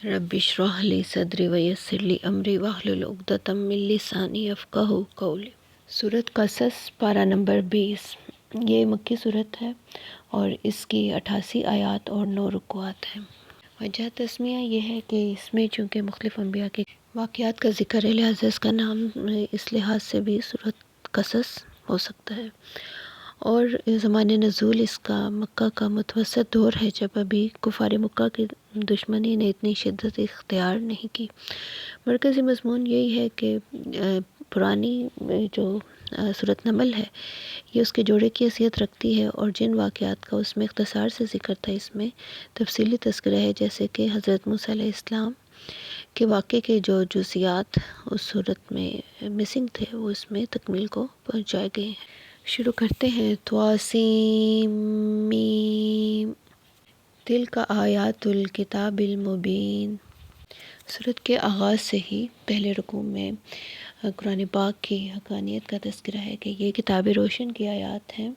رب اشرح لی صدری ویسر لی امری واحلل عقدۃ من لسانی یفقہوا قولی۔ سورۃ قصص پارہ نمبر 20، یہ مکی سورت ہے اور اس کی 88 آیات اور 9 رکوعات ہیں۔ وجہ تسمیہ یہ ہے کہ اس میں چونکہ مختلف انبیاء کے واقعات کا ذکر ہے، لہٰذا اس کا نام اس لحاظ سے بھی سورۃ قصص ہو سکتا ہے۔ اور زمان نزول اس کا مکہ کا متوسط دور ہے، جب ابھی کفار مکہ کی دشمنی نے اتنی شدت اختیار نہیں کی۔ مرکزی مضمون یہی ہے کہ پرانی جو سورۃ نمل ہے یہ اس کے جوڑے کی حیثیت رکھتی ہے، اور جن واقعات کا اس میں اختصار سے ذکر تھا اس میں تفصیلی تذکرہ ہے، جیسے کہ حضرت موسیٰ علیہ السلام کے واقعے کے جو جزیات اس صورت میں مسنگ تھے وہ اس میں تکمیل کو پہنچائے گئے ہیں۔ شروع کرتے ہیں۔ طاسیم میم تلک آیات الکتاب المبین۔ سورت کے آغاز سے ہی پہلے رکوع میں قرآن پاک کی حقانیت کا تذکرہ ہے کہ یہ کتاب روشن کی آیات ہیں،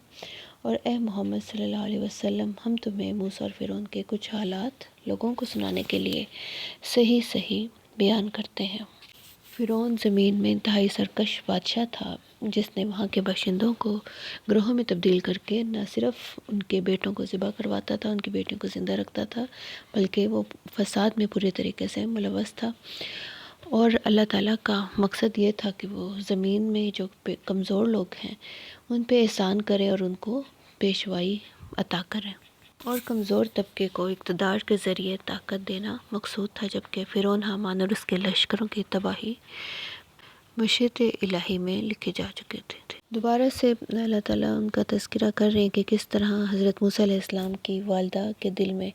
اور اے محمد صلی اللہ علیہ وسلم، ہم تمہیں موسیٰ اور فرعون کے کچھ حالات لوگوں کو سنانے کے لیے صحیح صحیح بیان کرتے ہیں۔ فرعون زمین میں انتہائی سرکش بادشاہ تھا، جس نے وہاں کے باشندوں کو گروہوں میں تبدیل کر کے نہ صرف ان کے بیٹوں کو ذبح کرواتا تھا، ان کی بیٹیوں کو زندہ رکھتا تھا، بلکہ وہ فساد میں پورے طریقے سے ملوث تھا۔ اور اللہ تعالیٰ کا مقصد یہ تھا کہ وہ زمین میں جو کمزور لوگ ہیں ان پہ احسان کرے اور ان کو پیشوائی عطا کرے، اور کمزور طبقے کو اقتدار کے ذریعے طاقت دینا مقصود تھا، جبکہ فرعون، حامان اور اس کے لشکروں کی تباہی مشیت الہی میں لکھی جا چکی تھی۔ دوبارہ سے اللہ تعالیٰ ان کا تذکرہ کر رہے ہیں کہ کس طرح حضرت موسیٰ علیہ السلام کی والدہ کے دل میں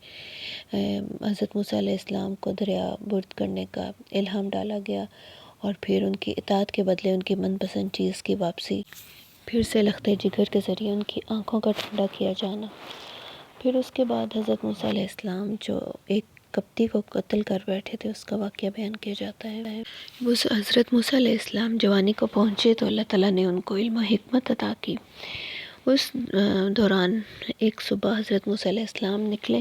حضرت موسیٰ علیہ السلام کو دریا برد کرنے کا الہام ڈالا گیا، اور پھر ان کی اطاعت کے بدلے ان کی من پسند چیز کی واپسی، پھر سے لخت جگر کے ذریعے ان کی آنکھوں کا ٹھنڈا کیا جانا۔ پھر اس کے بعد حضرت موسیٰ علیہ السلام جو ایک کپتی کو قتل کر بیٹھے تھے اس کا واقعہ بیان کیا جاتا ہے۔ حضرت موسیٰ علیہ السلام جوانی کو پہنچے تو اللہ تعالیٰ نے ان کو علم و حکمت عطا کی۔ اس دوران ایک صبح حضرت موسیٰ علیہ السلام نکلے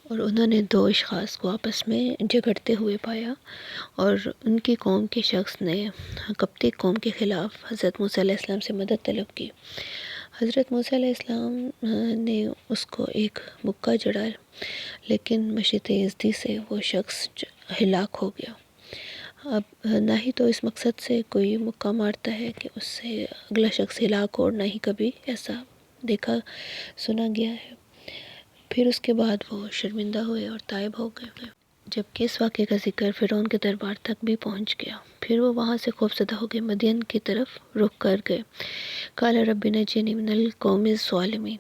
اور انہوں نے دو اشخاص کو آپس میں جھگڑتے ہوئے پایا، اور ان کی قوم کے شخص نے قبطی قوم کے خلاف حضرت موسیٰ علیہ السلام سے مدد طلب کی۔ حضرت موسیٰ علیہ السلام نے اس کو ایک مکہ جڑا، لیکن مشیت یزدی سے وہ شخص ہلاک ہو گیا۔ اب نہ ہی تو اس مقصد سے کوئی مکہ مارتا ہے کہ اس سے اگلا شخص ہلاک ہو، اور نہ ہی کبھی ایسا دیکھا سنا گیا ہے۔ پھر اس کے بعد وہ شرمندہ ہوئے اور تائب ہو گئے، جبکہ اس واقعے کا ذکر فرعون کے دربار تک بھی پہنچ گیا۔ پھر وہ وہاں سے خوفزدہ ہو کے مدین کی طرف رخ کر گئے۔ قال رب نجنی من القوم الظالمین۔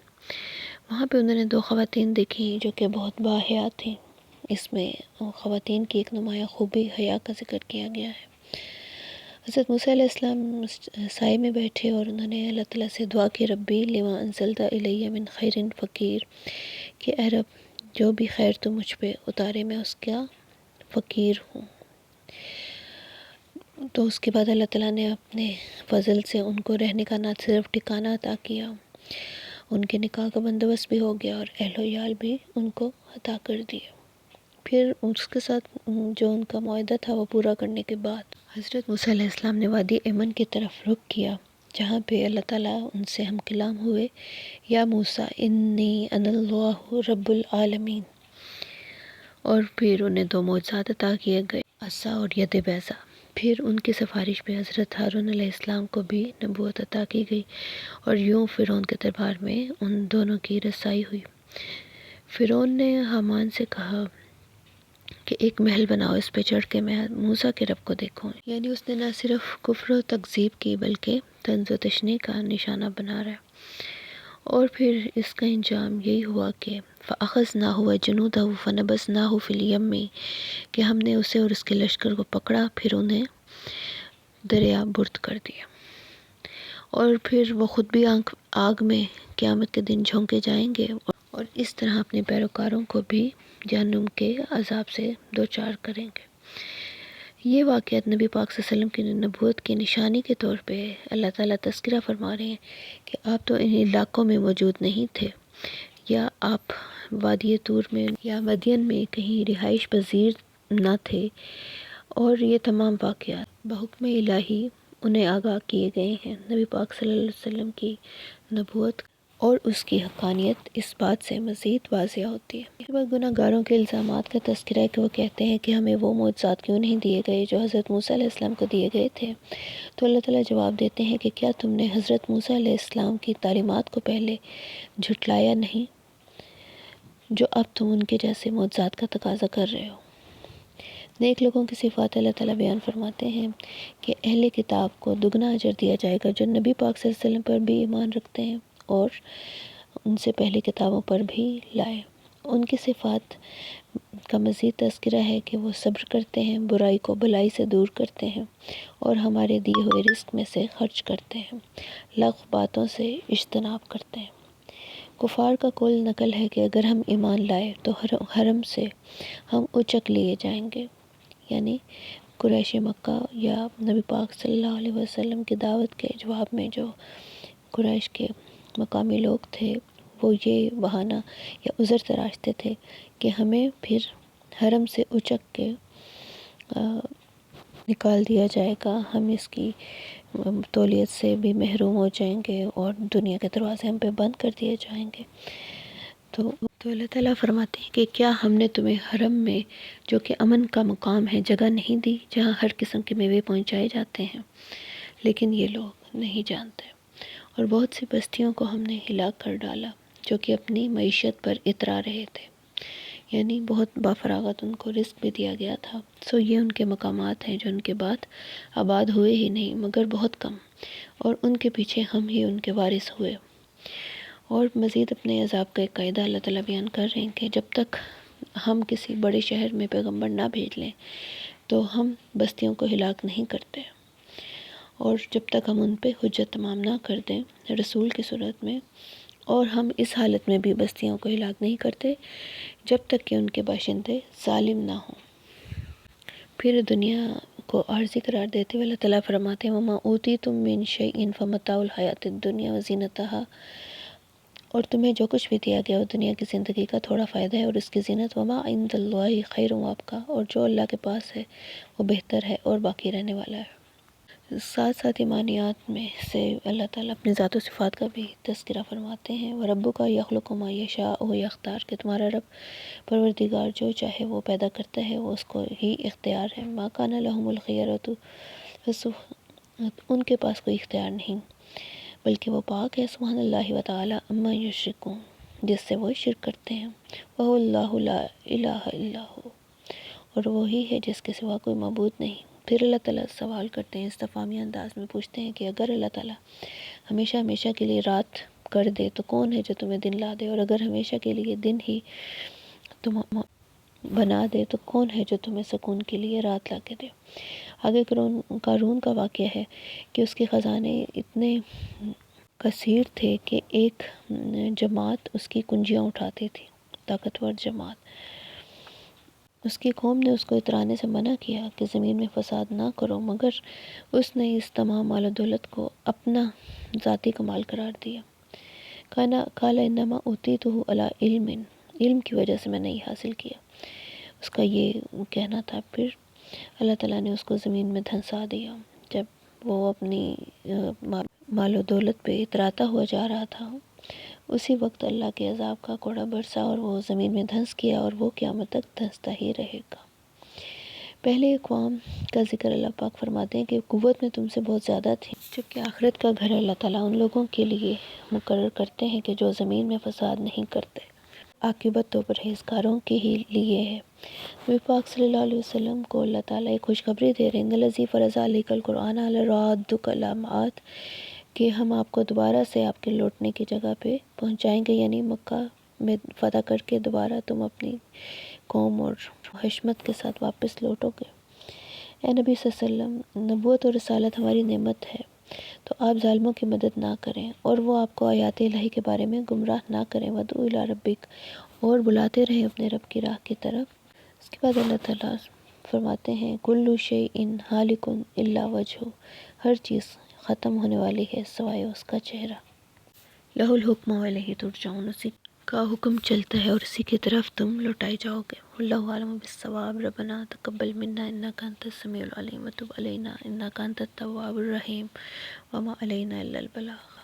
وہاں پہ انہوں نے دو خواتین دیکھی جو کہ بہت باحیا تھیں۔ اس میں خواتین کی ایک نمایاں خوبی حیا کا ذکر کیا گیا ہے۔ حضرت موسیٰ علیہ السلام سائے میں بیٹھے اور انہوں نے اللہ تعالیٰ سے دعا کی، ربی لما انزلت الی من خیر فقیر، کہ اے رب جو بھی خیر تو مجھ پہ اتارے میں اس کا فقیر ہوں۔ تو اس کے بعد اللہ تعالیٰ نے اپنے فضل سے ان کو رہنے کا نہ صرف ٹھکانہ عطا کیا، ان کے نکاح کا بندوبست بھی ہو گیا، اور اہل و عیال بھی ان کو عطا کر دیے۔ پھر اس کے ساتھ جو ان کا معاہدہ تھا وہ پورا کرنے کے بعد حضرت موسیٰ علیہ السلام نے وادی ایمن کی طرف رخ کیا، جہاں پہ اللہ تعالیٰ ان سے ہم کلام ہوئے، یا موسیٰ انی انا اللہ رب العالمین، اور پھر انہیں دو معجزات عطا کیے گئے، عصا اور ید بیضا۔ پھر ان کی سفارش پہ حضرت ہارون علیہ السلام کو بھی نبوت عطا کی گئی، اور یوں فرعون کے دربار میں ان دونوں کی رسائی ہوئی۔ فرعون نے حامان سے کہا کہ ایک محل بناؤ، اس پہ چڑھ کے میں موسیٰ کے رب کو دیکھوں۔ یعنی اس نے نہ صرف کفر و تکذیب کی بلکہ طنز و تشنیع کا نشانہ بنا رہا۔ اور پھر اس کا انجام یہی ہوا کہ فَأَخَذْنَاهُ وَجُنُودَهُ فَنَبَذْنَاهُ فِي الْيَمِّ، کہ ہم نے اسے اور اس کے لشکر کو پکڑا، پھر انہیں دریا برد کر دیا، اور پھر وہ خود بھی آگ میں قیامت کے دن جھونکے جائیں گے، اور اس طرح اپنے پیروکاروں کو بھی جہنم کے عذاب سے دوچار کریں گے۔ یہ واقعات نبی پاک صلی اللہ علیہ وسلم کی نبوت کی نشانی کے طور پہ اللہ تعالیٰ تذکرہ فرما رہے ہیں کہ آپ تو ان علاقوں میں موجود نہیں تھے، یا آپ وادی طور میں یا مدین میں کہیں رہائش پذیر نہ تھے، اور یہ تمام واقعات بحکم الہی انہیں آگاہ کیے گئے ہیں۔ نبی پاک صلی اللہ علیہ وسلم کی نبوت اور اس کی حقانیت اس بات سے مزید واضح ہوتی ہے۔ اس کے بعد گناہ گاروں کے الزامات کا تذکرہ ہے کہ وہ کہتے ہیں کہ ہمیں وہ معجزات کیوں نہیں دیے گئے جو حضرت موسیٰ علیہ السلام کو دیے گئے تھے؟ تو اللہ تعالیٰ جواب دیتے ہیں کہ کیا تم نے حضرت موسیٰ علیہ السلام کی تعلیمات کو پہلے جھٹلایا نہیں، جو اب تم ان کے جیسے معجزات کا تقاضا کر رہے ہو؟ نیک لوگوں کی صفات اللہ تعالیٰ بیان فرماتے ہیں کہ اہل کتاب کو دگنا اجر دیا جائے گا جو نبی پاک صلی اللہ علیہ وسلم پر بھی ایمان رکھتے ہیں اور ان سے پہلی کتابوں پر بھی لائے۔ ان کی صفات کا مزید تذکرہ ہے کہ وہ صبر کرتے ہیں، برائی کو بھلائی سے دور کرتے ہیں اور ہمارے دیے ہوئے رزق میں سے خرچ کرتے ہیں، لغو باتوں سے اجتناب کرتے ہیں۔ کفار کا قول نقل ہے کہ اگر ہم ایمان لائے تو حرم سے ہم اچک لیے جائیں گے، یعنی قریش مکہ یا نبی پاک صلی اللہ علیہ وسلم کی دعوت کے جواب میں جو قریش کے مقامی لوگ تھے وہ یہ بہانہ یا عذر تراشتے تھے کہ ہمیں پھر حرم سے اچک کے نکال دیا جائے گا، ہم اس کی تولیت سے بھی محروم ہو جائیں گے اور دنیا کے دروازے ہم پہ بند کر دیے جائیں گے۔ تو اللہ تعالیٰ فرماتے ہیں کہ کیا ہم نے تمہیں حرم میں جو کہ امن کا مقام ہے جگہ نہیں دی جہاں ہر قسم کے میوے پہنچائے جاتے ہیں؟ لیکن یہ لوگ نہیں جانتے۔ اور بہت سی بستیوں کو ہم نے ہلاک کر ڈالا جو کہ اپنی معیشت پر اترا رہے تھے، یعنی بہت بافراغت ان کو رزق بھی دیا گیا تھا۔ سو یہ ان کے مقامات ہیں جو ان کے بعد آباد ہوئے ہی نہیں مگر بہت کم، اور ان کے پیچھے ہم ہی ان کے وارث ہوئے۔ اور مزید اپنے عذاب کا ایک قاعدہ اللہ تعالیٰ بیان کر رہے ہیں کہ جب تک ہم کسی بڑے شہر میں پیغمبر نہ بھیج لیں تو ہم بستیوں کو ہلاک نہیں کرتے، اور جب تک ہم ان پہ حجت تمام نہ کر دیں رسول کی صورت میں، اور ہم اس حالت میں بھی بستیوں کو ہلاک نہیں کرتے جب تک کہ ان کے باشندے ظالم نہ ہوں۔ پھر دنیا کو عارضی قرار دیتے ہوئے اللہ تعالیٰ فرماتے ہیں وَمَا أُوتِيتُم مِّن شَيْءٍ فَمَتَاعُ الْحَيَاةِ الدُّنْيَا وَزِینَتُهَا، اور تمہیں جو کچھ بھی دیا گیا وہ دنیا کی زندگی کا تھوڑا فائدہ ہے اور اس کی زینت، وَمَا عِندَ اللَّهِ خَيْرٌ وَأَبْقَىٰ، اور جو اللہ کے پاس ہے وہ بہتر ہے اور باقی رہنے والا ہے۔ ساتھ ساتھ ایمانیات میں سے اللہ تعالیٰ اپنی ذات و صفات کا بھی تذکرہ فرماتے ہیں وَرَبُّكَ يَخْلُقُ مَا يَشَاءُ وَيَخْتَارُ، کہ تمہارا رب پروردگار جو چاہے وہ پیدا کرتا ہے، وہ اس کو ہی اختیار ہے۔ مَا كَانَ لَهُمُ الْخِيَرَةُ، ان کے پاس کوئی اختیار نہیں بلکہ وہ پاک ہے سبحان اللہ وتعالی عما یشرکون، جس سے وہ شرک کرتے ہیں۔ وَهُوَ اللَّهُ لَا إِلَٰهَ إِلَّا هُوَ، اور وہی ہے جس کے سوا کوئی معبود نہیں۔ پھر اللہ تعالیٰ سوال کرتے ہیں، استفہامی انداز میں پوچھتے ہیں کہ اگر اللہ تعالیٰ ہمیشہ ہمیشہ کے لیے رات کر دے تو کون ہے جو تمہیں دن لا دے، اور اگر ہمیشہ کے لیے دن ہی تم بنا دے تو کون ہے جو تمہیں سکون کے لیے رات لا کے دے۔ آگے قارون کا واقعہ ہے کہ اس کے خزانے اتنے کثیر تھے کہ ایک جماعت اس کی کنجیاں اٹھاتی تھی، طاقتور جماعت۔ اس کی قوم نے اس کو اترانے سے منع کیا کہ زمین میں فساد نہ کرو، مگر اس نے اس تمام مال و دولت کو اپنا ذاتی کمال قرار دیا۔ قال انما اوتیتہ علی علم، علم کی وجہ سے میں نے یہ حاصل کیا، اس کا یہ کہنا تھا۔ پھر اللہ تعالیٰ نے اس کو زمین میں دھنسا دیا۔ جب وہ اپنی مال و دولت پہ اتراتا ہوا جا رہا تھا، اسی وقت اللہ کے عذاب کا کوڑا برسا اور وہ زمین میں دھنس گیا، اور وہ قیامت تک دھنستا ہی رہے گا۔ پہلے اقوام کا ذکر اللہ پاک فرماتے ہیں کہ قوت میں تم سے بہت زیادہ تھی، جبکہ آخرت کا گھر اللہ تعالیٰ ان لوگوں کے لیے مقرر کرتے ہیں کہ جو زمین میں فساد نہیں کرتے۔ عاقبت تو پرہیزگاروں کے ہی لیے ہے۔ نبی پاک صلی اللہ علیہ وسلم کو اللہ تعالیٰ ایک خوشخبری دے رہے ہیں، ان الذی فرض علیک القرآن لرادک الی معاد، کہ ہم آپ کو دوبارہ سے آپ کے لوٹنے کی جگہ پہ پہنچائیں گے، یعنی مکہ میں فتح کر کے دوبارہ تم اپنی قوم اور حشمت کے ساتھ واپس لوٹو گے۔ اے نبی صلی اللہ علیہ وسلم، نبوت اور رسالت ہماری نعمت ہے، تو آپ ظالموں کی مدد نہ کریں اور وہ آپ کو آیات الہی کے بارے میں گمراہ نہ کریں۔ وَادْعُ إِلَىٰ رَبِّكَ، اور بلاتے رہیں اپنے رب کی راہ کی طرف۔ اس کے بعد اللہ تعالیٰ فرماتے ہیں کُلُّ شَيْءٍ هَالِكٌ إِلَّا وَجْهُهُ، ہر چیز ختم ہونے والی ہے سوائے اس کا چہرہ۔ لَهُ الْحُكْمُ وَإِلَيْهِ تُرْجَعُونَ، کا حکم چلتا ہے اور اسی کی طرف تم لوٹائے جاؤ گے۔ واللہ عالم بالصواب۔ ربنا تقبل منا انک انت السمیع العلیم وتب علینا انک انت التواب الرحیم وما علینا الا البلاغ۔